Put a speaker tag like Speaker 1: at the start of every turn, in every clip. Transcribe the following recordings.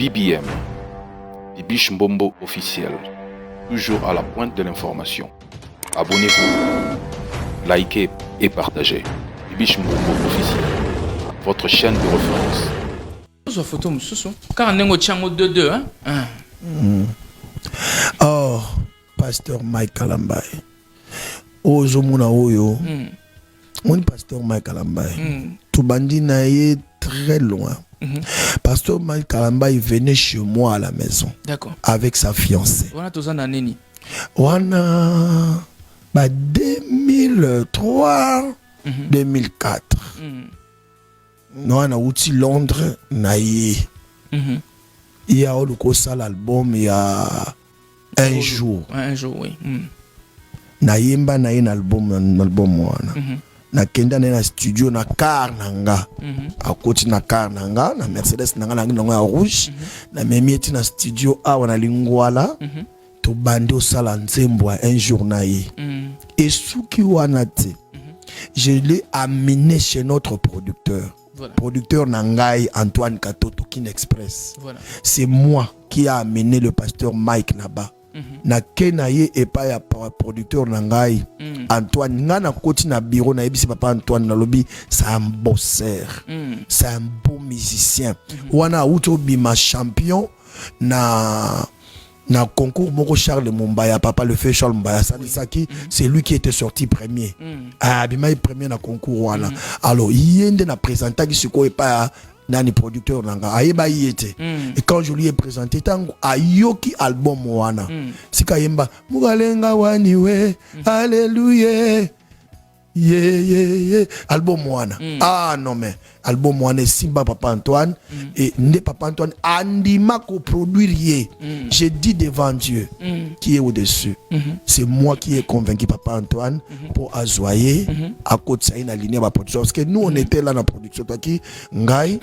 Speaker 1: BBM, Bibiche Mbombo officiel, toujours à la pointe de l'information. Abonnez-vous, likez et partagez. Bibiche Mbombo officiel, votre chaîne de référence.
Speaker 2: Photo, car on est au 2-2, hein?
Speaker 3: Oh, pasteur Mike Kalambai. Oh, Zomuna Oyo. Mon pasteur Mike Kalambai. Tout bandit naïe très loin. Pasteur Mike Kalambai venait chez moi à la maison.
Speaker 2: D'accord.
Speaker 3: Avec sa fiancée.
Speaker 2: On a tous un année.
Speaker 3: On a 2003, 2004. Nous on a outil Londres naïe. Il y a eu l'album il y a un jour.
Speaker 2: Un jour, oui.
Speaker 3: Naïmba naïe un album wana. Na kenda na studio na car nanga. A côté na car nanga na Mercedes nanga na rouge. Na memieti na studio a wana lingwala. To bandi osala nzembo un jour naïe. Et souki wana te. Je l'ai amené chez notre producteur. Voilà. Producteur Nangai Antoine Katoto Kin Express. Voilà. C'est moi qui a amené le pasteur Mike là-bas. Na kenaye et pas ya producteur Nangai Antoine ngana koti na bureau na ebisi papa Antoine na lobby, c'est un bosseur. C'est un beau musicien. Wana uto bima champion na concours Moko Charles Mumbaya, papa le fait Charles Mumbaya, c'est lui qui était sorti premier. Ah, bima premier na concours wana. Alors, yende na présenté qui se quoi pas nani producteur nanga. Ayeba yete. Et quand je lui ai présenté tango ayoki album wana. Sika yemba mugalenga waniwe. Alléluia. Yeah. Album wana. Ah non mais album wana Simba Papa Antoine et ne Papa Antoine andima coproduire. J'ai dit devant Dieu qui est au-dessus. C'est moi qui ai convaincu Papa Antoine pour azoyer à côté ça une alignée ma production parce que nous on était là dans la production toi qui Ngai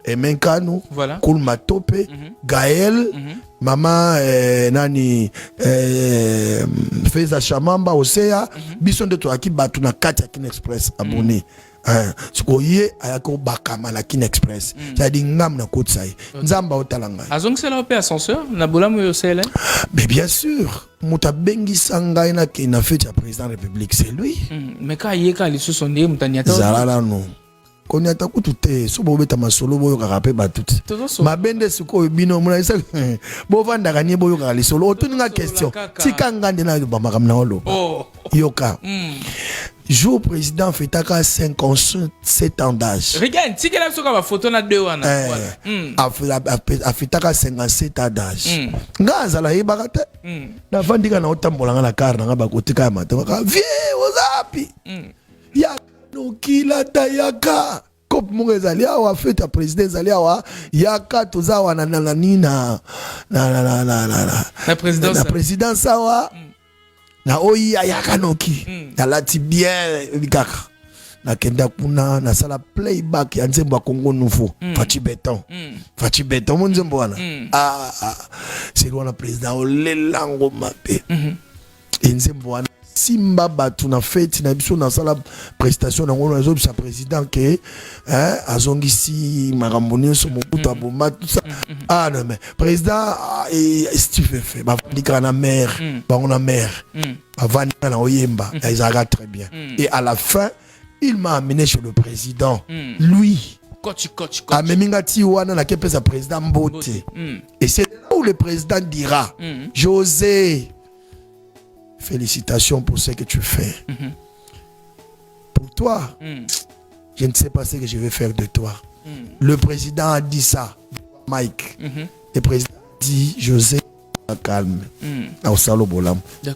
Speaker 3: Emenkano, voilà. Koulma Topé, Gaël, Maman Nani Feza Chamamba Osea, Bison de toi qui batu na Katia Kin Express abonné. Sikoye ayako bakama la Kin Express. Ça dit ngam na kotsai. Nzamba otalanga.
Speaker 2: Azong c'est là au ascenseur, na bolamu yosele. Mais
Speaker 3: bien sûr, muta bengi sanga ina ki na fait ya président de la République, c'est lui.
Speaker 2: Mais quand yeka li sosonde mutanyata.
Speaker 3: Zalala non. Konyata kutute so bobeta masolo boyo karape batuti mabende siko bino muna isa bo vanda kanye boyo kali solo otuninga question tika ngande na ba makamna olo yoka jour président fetaka 57 ans d'âge
Speaker 2: regarde tika la soka ba photo na deux wana
Speaker 3: a fetaka 57 ans d'âge ngaza la yebaka te na vandika na otambola na car na ba kotika ya mataka vie ozapi ya Nokila Tayaka Kop Mongezali awa fait ta président Zali awa Yaka tozawa na nina la présidence awa na oyi ayaka noki na lati bien bikaka na kenda kuna na sala playback ya nzembo Kongo nouveau Fachi Beton mon nzembo wana c'est lui le président olelango mape nzembo wana Simba batu na fête na biso na sala prestation na ngolo na sa président que azongisi maramboni so mokuta bomba tout ça non mais président stupéfait ba ndika na mère ba on a mère avant na oyemba ils regardent très bien et à la fin il m'a amené chez le président lui
Speaker 2: coach
Speaker 3: amemingati wana na kepe sa président Mbote et c'est là où le président dira José, félicitations pour ce que tu fais. Pour toi, je ne sais pas ce que je vais faire de toi. Le président a dit ça, Mike. Le président a dit, José, calme. Je ne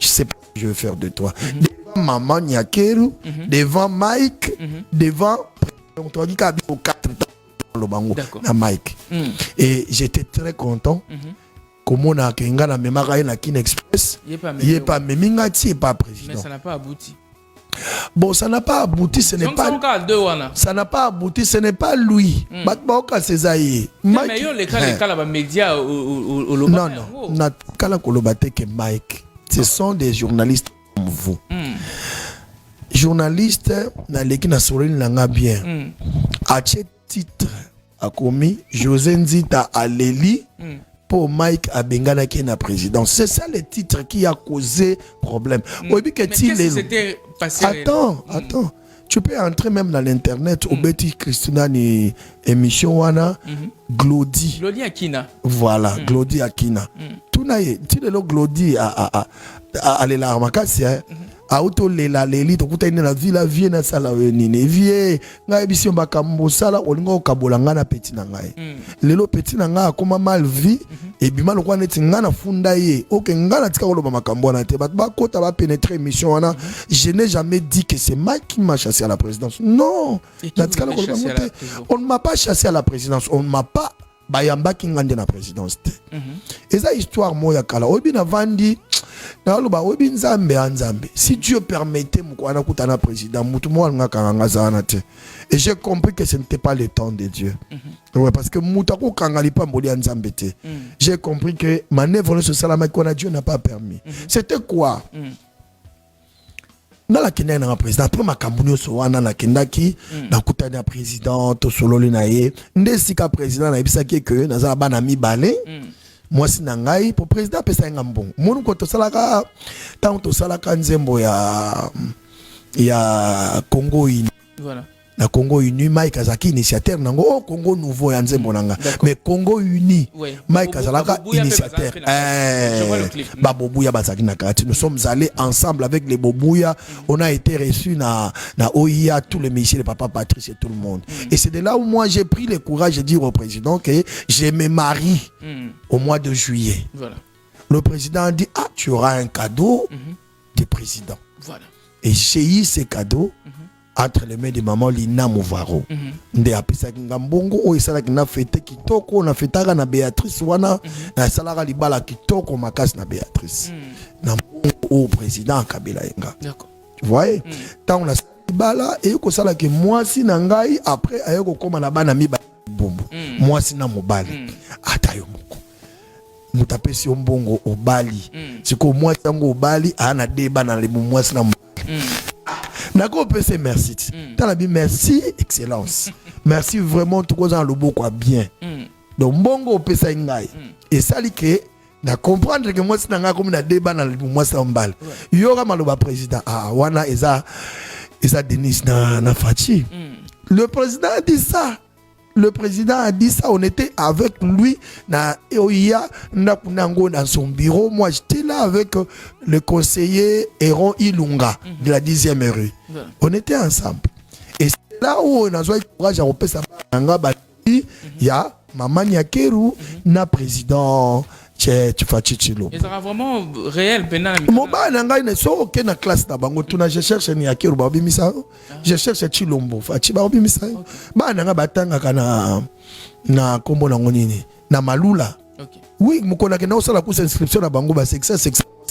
Speaker 3: sais pas ce que je vais faire de toi. Devant maman Nyakeru, devant Mike, devant Mike. Et j'étais très content. Comment on a kenga na memaka na Kin Express, il est pas memingati et pas président.
Speaker 2: Mais ça n'a pas abouti.
Speaker 3: Bon, ça n'a pas abouti, ce n'est pas. Ça n'a pas abouti, ce n'est pas lui. Batbaoka Césaïe.
Speaker 2: Mais yo les cas là médias au
Speaker 3: non, na kala kolobate que Mike. Ce sont des journalistes comme vous. Journalistes na leki na sorine langa bien. À ce titre a commis José Nzita Aleli pour Mike Abengana qui est la présidence. C'est ça le titre qui a causé problème.
Speaker 2: Mais qu'est-ce qui s'était passé?
Speaker 3: Attends. Tu peux entrer même dans l'internet au Betty Christina ni émission wana Glody.
Speaker 2: Glody Akina.
Speaker 3: Voilà, Glody Akina. Tout naïe, tu le Glody à la makasi auto lela leli to kutaine na villa vie na sala nini vie ngai biso bakambo sala olingo kabolanga na petit na ngai lelo petit na ngai akoma mal vie et bima lokwa neti nga na funda ye oke nga na tika koloba makambo na te bat ba kota ba pénétrer mission wana. Je n'ai jamais dit que c'est Mike qui m'a chassé à la présidence. Non, na tika koloba mote on ne m'a pas chassé à la présidence, on ne m'a pas bayamba ki ngande na présidence te. Eza histoire moya kala obi na vandi na loba obi nzambe anzambe. Si Dieu permettait mukwana kutana président mutu mo nga kanga zana te. Et j'ai compris que ce n'était pas le temps de Dieu. Ouais, parce que muta ko kanga li pa mboli nzambe te. J'ai compris que manœuvre ce salama qu'on Dieu n'a pas permis. C'était quoi? Na la kenda na président après makambunyo so wana na kenda ki na kutana na président to sololi na ye ndesika président na ebisaki que naza bana mibale moi si na ngai pour président pesa ngambon monu ko to salaka tant to salaka nzembo ya Congo ini
Speaker 2: voilà
Speaker 3: na Congo Uni, Mike Azaki initiateur nango oh, Congo nouveau ya nzembo nanga mais Congo Uni Mike Azalaka initiateur Babobouya Bazaki nakati. Nous sommes allés ensemble avec les Bobouya, on a été reçus na OIA, tous les messieurs, les papa Patrice et tout le monde. Et c'est de là où moi j'ai pris le courage de dire au président que je me marie au mois de juillet. Voilà. Le président a dit tu auras un cadeau du président. Voilà. Et j'ai eu ce cadeau entre les mains de maman Lina Mouvaro. Nde apisa ngambongo o isala kina fete kitoko na fetaka na Béatrice wana na salaka libala kitoko makasi na Béatrice. Na au président Kabila Enga. D'accord. Tu vois tant on a libala et ko sala que moi si na ngai après ayoko koma na bana mi bombo. Moi si na mobali. Atayo moko. Mutape si ombongo obali. Siko moi tango obali ana débat na le moi si na Nako PC merci. Talabi merci excellence. Merci vraiment tout ça le beau quoi bien. Donc bongo PC ngai. Et ça li que na comprendre que moi c'est nga comme na débat na moi ça mbal. Yora maloba président wana eza Denis na Fachi. Le président a dit ça. Le président a dit ça, on était avec lui dans son bureau. Moi, j'étais là avec le conseiller Héron Ilunga de la 10e rue. On était ensemble. Et c'est là où on a eu le courage à repérer ça. Il y a Maman Nyakeru, na président Tchifachichilo.
Speaker 2: Et ça va vraiment réel.
Speaker 3: Je cherche Nyakeru, je cherche Chilombo. Na kombo na ngonini na malula. Oui, mukona ke na osala ku inscription na bango ba sexe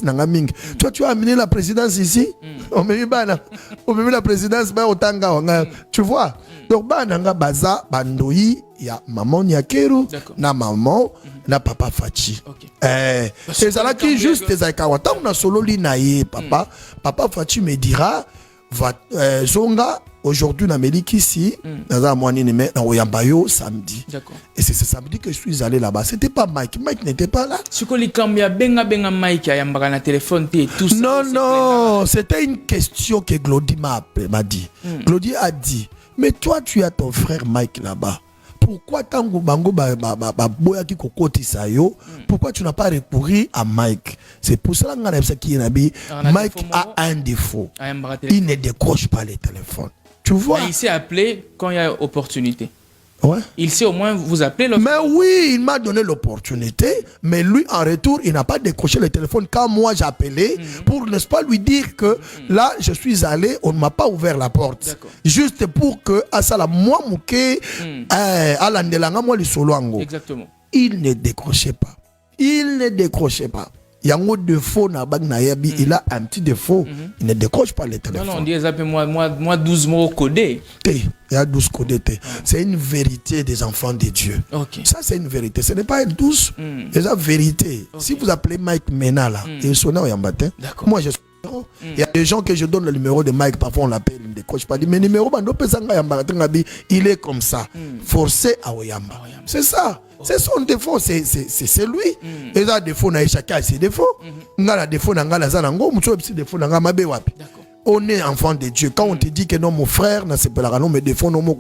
Speaker 3: nanga mingi. Toi tu as amené la présidence ici. On me met la présidence ba otanga wanga. Tu vois? Donc ba nanga baza bandoi ya maman Nyakeru na maman na papa Fachi. C'est ça là qui juste des akawa. Tant on a solo li na ye papa Fachi me dira va zonga aujourd'hui na Melik ici na moanini mais na Oyambayo samedi. D'accord. Et c'est ce samedi que je suis allé là-bas. C'était pas Mike n'était pas là.
Speaker 2: Sukoli kambia benga Mike ayambaka na téléphone et tout ça.
Speaker 3: Non, c'était une question que Glody m'a dit. Glody a dit mais toi tu as ton frère Mike là-bas. Pourquoi tango bango boya ki kokoti sayo? Pourquoi tu n'as pas recouru à Mike? C'est pour cela que Mike a un défaut. Il ne décroche pas les téléphones. Tu vois?
Speaker 2: Il s'est appelé quand il y a opportunité.
Speaker 3: Ouais.
Speaker 2: Il sait au moins vous appeler.
Speaker 3: Mais oui, il m'a donné l'opportunité, mais lui en retour, il n'a pas décroché le téléphone quand moi j'appelais pour, n'est-ce pas, lui dire que là, je suis allé, on ne m'a pas ouvert la porte. Juste pour que, à ça, moi, mouké, à l'andelanga, moi, le solo ango.
Speaker 2: Exactement.
Speaker 3: Il ne décrochait pas. Il ne décrochait pas. Il y a un autre défaut, il a un petit défaut. Il ne décroche pas les téléphones.
Speaker 2: Non, on dit, moi 12 mots codés.
Speaker 3: Il y a 12 codés. C'est une vérité des enfants de Dieu. Ça, c'est une vérité. Ce n'est pas 12. C'est la vérité. Si vous appelez Mike Mena, là, il sonne au matin. Moi, je suis. Il y a des gens que je donne le numéro de Mike, parfois on l'appelle décroche pas. Mais numéro bando pesanga yamba ngabi, il est comme ça. Forcé à oyamba. C'est ça. C'est son défaut, c'est lui. Et ça défaut na chacun a ses défauts. Ngala défaut na ngala zanango, mucho petit défaut na ngamabe wapi. On est enfant de Dieu. Quand on te dit que non, mon frère, n'a pas non, mais défaut non, mon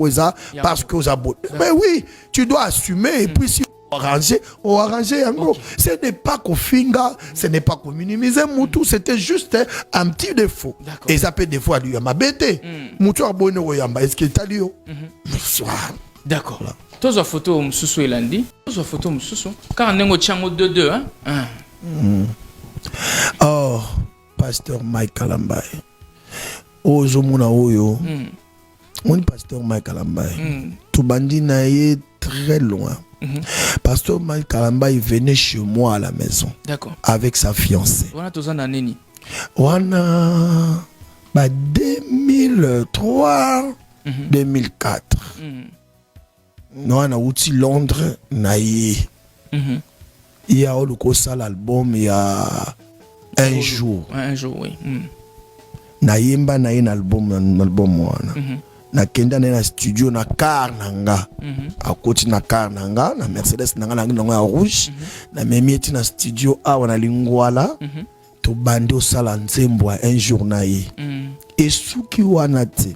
Speaker 3: parce que vous avez. Mais oui, tu dois assumer et puis si on arranger en gros. Ce n'est pas qu'on finga, ce n'est pas qu'on minimise Moutou, c'était juste un petit défaut. Et ça peut des fois lui m'a bêté. Moutou a bonne oyamba, est-ce qu'il t'a dit?
Speaker 2: D'accord. Tous les photos Moussou Elandi, tous les photos Moussou. Car on est au Tchango 2-2 hein.
Speaker 3: Oh, pasteur Mike Kalambai. Oh, Zomuna Oyo. On pasteur Mike Kalambai. Tout bandit naïe très loin. Pasteur Mike Kalambai venait chez moi à la maison.
Speaker 2: D'accord.
Speaker 3: Avec sa fiancée.
Speaker 2: On a tous un année.
Speaker 3: On a 2003, 2004. Nous on a outil Londres naïe. Il y a le l'album il y a un jour.
Speaker 2: Un jour, oui.
Speaker 3: Naïmba naïe album moi. Na kenda na studio na car nanga a côté na car nanga na Mercedes nanga na ya rouge na memieti na studio a wana lingwala to bandi au sala nzembo un jour naïe et souki wana te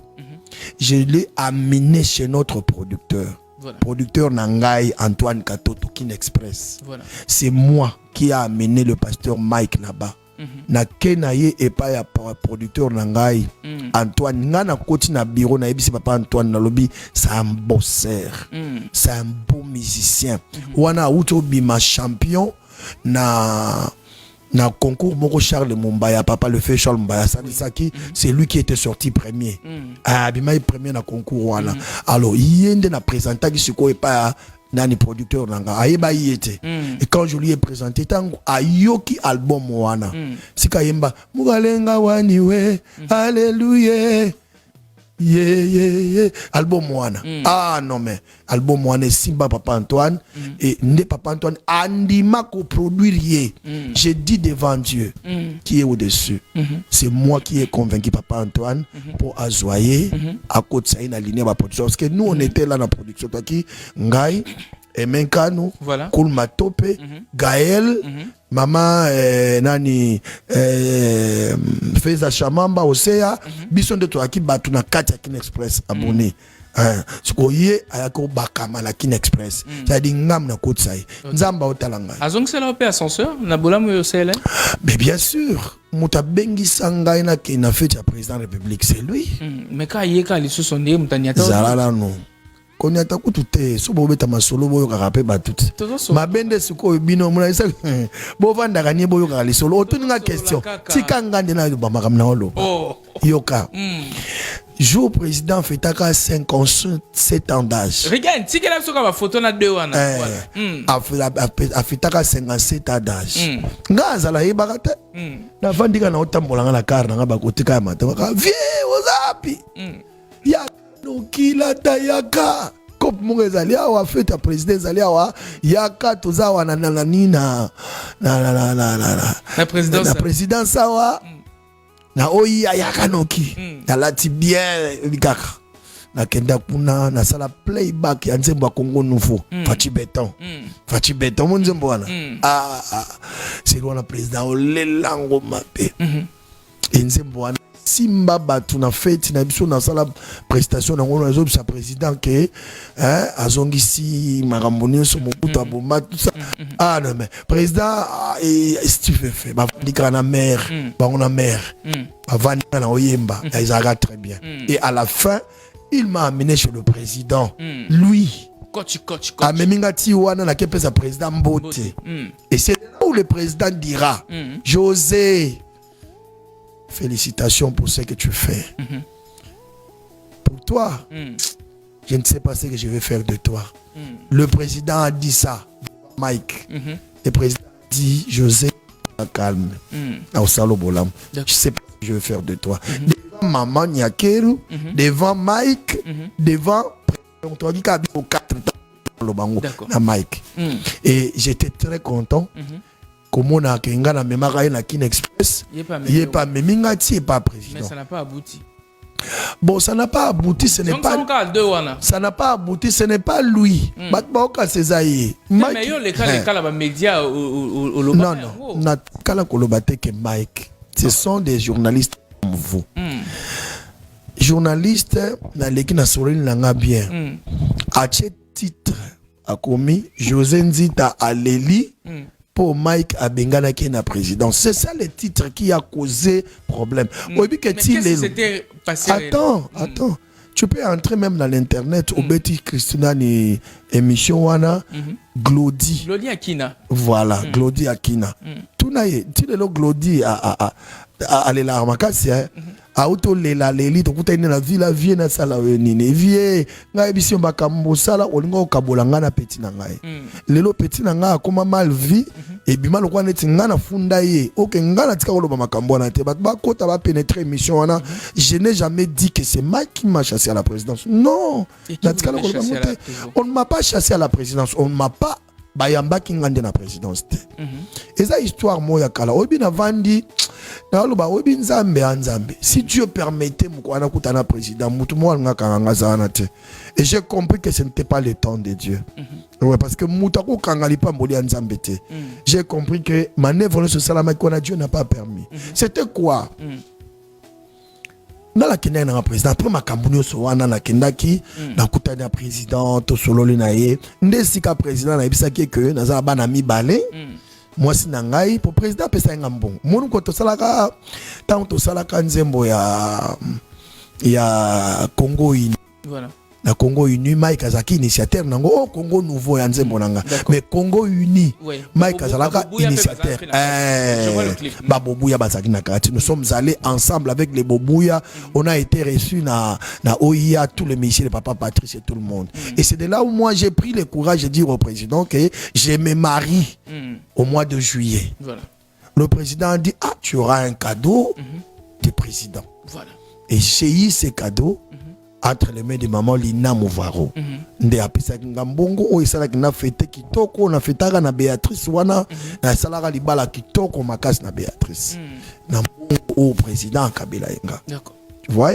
Speaker 3: je l'ai amené chez notre producteur. Voilà. Producteur Nangai Antoine Katoto Kin Express. Voilà. C'est moi qui a amené le pasteur Mike là-bas. Na kenaye et pas ya producteur Nangai Antoine ngana koti na bureau na ebisi papa Antoine na lobby, c'est un bosseur. C'est un beau musicien. Wana uto bima champion na concours Moko Charles Mumbaya, papa le fait Charles Mumbaya Sadisaki, c'est lui qui était sorti premier. Bima premier na concours wana. Alors yende na présenta qui se ko pas nani producteur nanga ayeba yete. Et quand je lui ai présenté tango ayoki album wana. Sika yemba mugalenga waniwe alléluia. Yeah. Album wana. Ah non mais album wana Simba Papa Antoine et Ndé Papa Antoine andima ko produire. J'ai dit devant Dieu qui est au-dessus. C'est moi qui ai convaincu Papa Antoine pour azoyer à côté ça une alignée ma production parce que nous on était là dans la production toi qui Ngai Emenkano, voilà. Koulma Tope, Gaël, Maman Nani Feza Chamamba Osea, Bison de toi qui batuna Katia Kin Express abonné. Ce qu'on y est à Bakama la Kin Express. Ça dit ngam na côte ça. Nzamba otalanga.
Speaker 2: Azong c'est la paix ascenseur, na bola mo yosele.
Speaker 3: Mais bien sûr, Mouta Bengi Sangaina qui n'a fait le président de la République, c'est lui.
Speaker 2: Mais quand il y a les sous son nez, Moutaniata.
Speaker 3: Zalala non. Qu'on y a tout te so bobe ta masolo boyo ka rapé ba tout ma bende suko bino mona isa bo vanda ganye boyo ka li solo otuninga question tika ngande na ba makamna olo yoka jour président fetaka 57 ans d'âge
Speaker 2: regarde tika la soka ba photo na deux wana
Speaker 3: a fetaka 57 ans d'âge ngaza la yebaka te na vandika na otambola nga na car na ba kotika mata ka vie ozapi ya Nokila Tayaka Kop Mungezali awa feta président Zali awa Yaka tozawa na nina
Speaker 2: la
Speaker 3: présidence awa na oyi Yaka Noki na lati bien bikaka na kenda kuna na sala playback ya nzembo Congo Nouveau Fachi Beton mon nzembo wana c'est loin la président olelango mape nzembo wana Simba batu na fête na biso na sala prestation na ngona zo sa président que azongisi maramboni so mobutu aboma tout ça non mais président Steve fait ba ndika na mère ba on a mère ba vandika na oyemba Isaac très bien et à la fin il m'a amené chez le président lui
Speaker 2: coach
Speaker 3: amemingati wana na kepe sa président Mbote et c'est là où le président dira José, félicitations pour ce que tu fais. Pour toi, je ne sais pas ce que je vais faire de toi. Le président a dit ça, Mike. Le président a dit, José, calme. Je ne sais pas ce que je vais faire de toi. Devant maman Nyakeru, devant Mike, devant Mike. Et j'étais très content. Comme on a na memara na Kin Express, il est pas memingati et pas président.
Speaker 2: Mais ça n'a pas abouti.
Speaker 3: Bon, ça n'a pas abouti, ce n'est pas... Ça n'a pas abouti, ce n'est pas lui. Batbaoka Césaïe.
Speaker 2: Mais yo les cas là médias au
Speaker 3: non, na kala kolobate que Mike. Ce sont des journalistes comme vous. Journalistes, na leki na sorine langa bien. À ce titre, a commis José Nzita Aleli pour Mike Abengana qui est la présidence. C'est ça le titre qui a causé problème.
Speaker 2: Mais qu'est-ce qui s'était passé?
Speaker 3: Attends. Tu peux entrer même dans l'internet au Betty Christina ni émission wana Glody
Speaker 2: Akina.
Speaker 3: Voilà, Glody Akina. Tout naie, tu le Glody a la ramakasi a auto lela leli to kuta na vie na sala nini vie ngai biso makambo sala olingo kabolanga na petit na ngai lelo petit na ngai akoma mal vie et bima lokwa neti nga na funda ye oke nga na tika koloba makambo na te ba kota ba pénétrer émission wana. Je n'ai jamais dit que c'est Mike qui m'a chassé à la présidence. Non, on ne m'a pas chassé à la présidence, on ne m'a pas bayamba kingande na présidence. Et ça histoire moya kala obi na vandi na loba obi nzambe anzambe. Si Dieu permettait mukwana kutana président mutu mo nga kanga zana te. Et j'ai compris que ce n'était pas le temps de Dieu. Ouais, parce que muta ko kanga li pa mboli anzambe te. J'ai compris que manœuvre sur salama qu'on a Dieu n'a pas permis. C'était quoi? Na la kenda na président après makambunyo so wana na kendaki na kutana président to sololi na ye ndesika président na ebisaki que na za bana mibale moi si na ngai pour président pesa ngambongo monu ko to salaka tant to salaka nzembo ya Congo Uni. Voilà. Na Congo Uni, Mike Azaki initiateur nango oh, Congo nouveau ya nzembo nanga. Mais Congo Uni, oui. Mike Azalaka initiateur. Babobouya Bazaki Nakati. Nous sommes allés ensemble avec les Bobouya. On a été reçus na OIA, tous les messieurs, le papa Patrice et tout le monde. Et c'est de là où moi j'ai pris le courage de dire au président que je me marie au mois de juillet. Voilà. Le président a dit ah tu auras un cadeau du président. Voilà. Et j'ai eu ce cadeau. Entre les mains de maman Lina Mouvaro. Nde apesa ngambongo o isala kina fete kitoko na fetaka na Béatrice wana na salaka libala kitoko makasi na Béatrice. Na au président Kabila Enga. D'accord. Tu vois?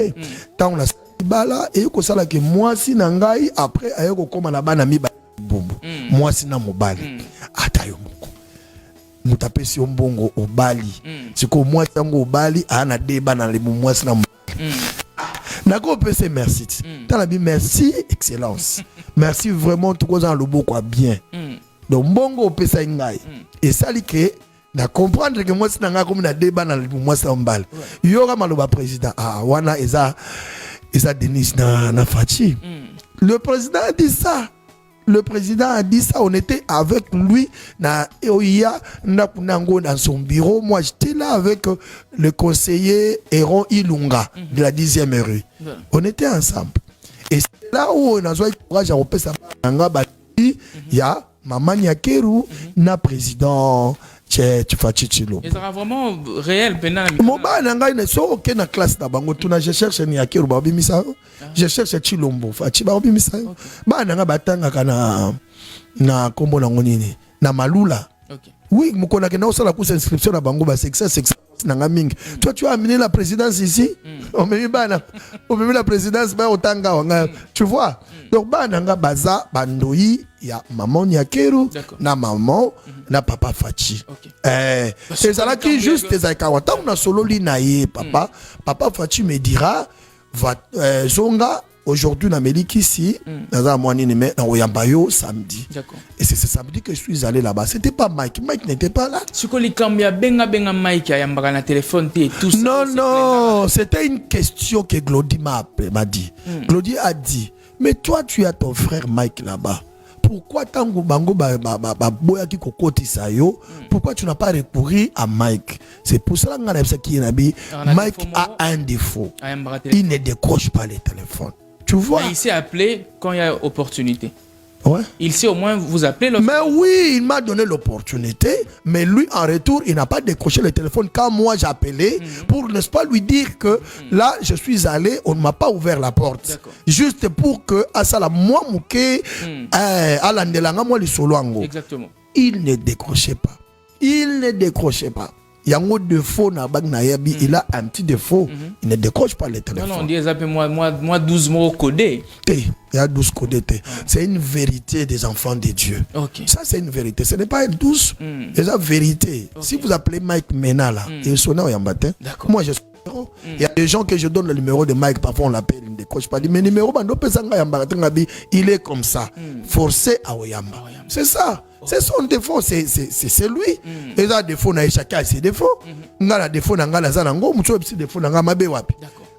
Speaker 3: Tant on a libala et ko sala ke moi si na ngai après ayoko koma na bana mi bombo. Moi si na mobali. Atayo moko. Mutapesi ombongo obali. Siko moi tango obali ana deba na le moi si na Nako PC merci. T'as la bien merci excellence. Merci vraiment tout ça le beau quoi bien. Donc bongo PC ngai. Et ça li que na comprendre que moi c'est nga comme na débat na moi ça mbal. Yora maloba président ah wana eza Denis na Fachi. Le président a dit ça. Le président a dit ça, on était avec lui na EOIA dans son bureau. Moi, j'étais là avec le conseiller Héron Ilunga de la 10e rue. On était ensemble. Et c'est là où on a joué courage à repérer ça. Il y a Maman Nyakeru, na président Tchifachichilo.
Speaker 2: Et ça sera vraiment réel.
Speaker 3: Mon ba nanga ne so ok na classe na bango tuna je cherche Nyakeru babi misa. Je cherche Chilombo Fachi babi misa. Ba nanga batanga kana na kombo na ngonini na malula. OK. Oui, mukona ke na osala ku inscription na bango ba sexa nanga mingi. Toi tu as amené la présidence ici. On me dit bana. On me met la présidence ba otanga wanga. Tu vois? Donc ba nanga baza bandoi ya maman Nyakeru na maman na papa Fachi. C'est ça là qui juste des aikawata on a solo li na ye papa Fachi me dira va zonga aujourd'hui na meliki ici na moi ni mais na oyambayo samedi. D'accord. Et c'est ce samedi que je suis allé là-bas. C'était pas Mike n'était pas là.
Speaker 2: Sukoli kambia benga Mike ayambaka na téléphone et tout ça.
Speaker 3: Non, c'était une question que Glody m'a dit. Glody a dit mais toi tu as ton frère Mike là-bas. Pourquoi tango bango boya ki kokoti sayo? Pourquoi tu n'as pas recouru à Mike? C'est pour cela que Mike a un défaut. Il ne décroche pas les téléphones. Tu vois?
Speaker 2: Mais il s'est appelé quand il y a opportunité.
Speaker 3: Ouais.
Speaker 2: Il sait au moins vous appeler.
Speaker 3: Mais oui, il m'a donné l'opportunité, mais lui en retour, il n'a pas décroché le téléphone quand moi j'appelais pour, n'est-ce pas, lui dire que là, je suis allé, on ne m'a pas ouvert la porte. Juste pour que, à ça, moi, mouké, à l'andelanga, moi, le solo ango.
Speaker 2: Exactement.
Speaker 3: Il ne décrochait pas. Il ne décrochait pas. Il y a un défaut na bag na yabi, il a un petit défaut, il ne décroche pas le téléphone.
Speaker 2: Non, on dit moi 12 mots codés.
Speaker 3: Il y a 12 codés. C'est une vérité des enfants de Dieu.
Speaker 2: Okay.
Speaker 3: Ça, c'est une vérité. Ce n'est pas une douce, c'est la vérité. Okay. Si vous appelez Mike Mena là, il sonne au Yambatin. Moi, je suis. Il y a des gens que je donne le numéro de Mike, parfois on l'appelle, il ne décroche pas. Mais numéro, il est comme ça, forcé à Oyamba. C'est ça. C'est son défaut, c'est lui. Et là, défaut, chacun a ses défauts. Ngala défaut, ngala zanango, mucho petit défaut, ngala mabe wapi.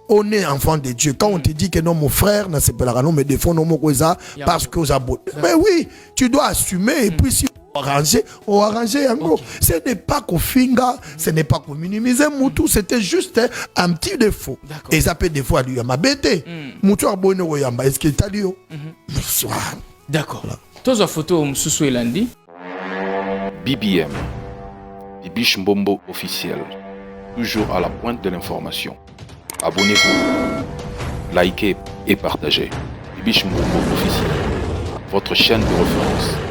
Speaker 3: On est enfant de Dieu. Quand on te dit que non, mon frère, n'a pas non, mais défaut, non, mon cousin, parce que vous avez. Mais oui, tu dois assumer. Et puis si arranger, okay. Ce n'est pas qu'au finga, ce n'est pas qu'au minimiser Moutou, c'était juste un petit défaut. Et ça peut des fois lui m'a bêté. Moutou a bonne oyamba, est-ce qu'il t'a dit?
Speaker 2: D'accord. Tous les photos Moussou et Landi.
Speaker 1: BBM, Bibiche Mbombo officiel, toujours à la pointe de l'information. Abonnez-vous, likez et partagez. Bibiche Mbombo officiel, votre chaîne de référence.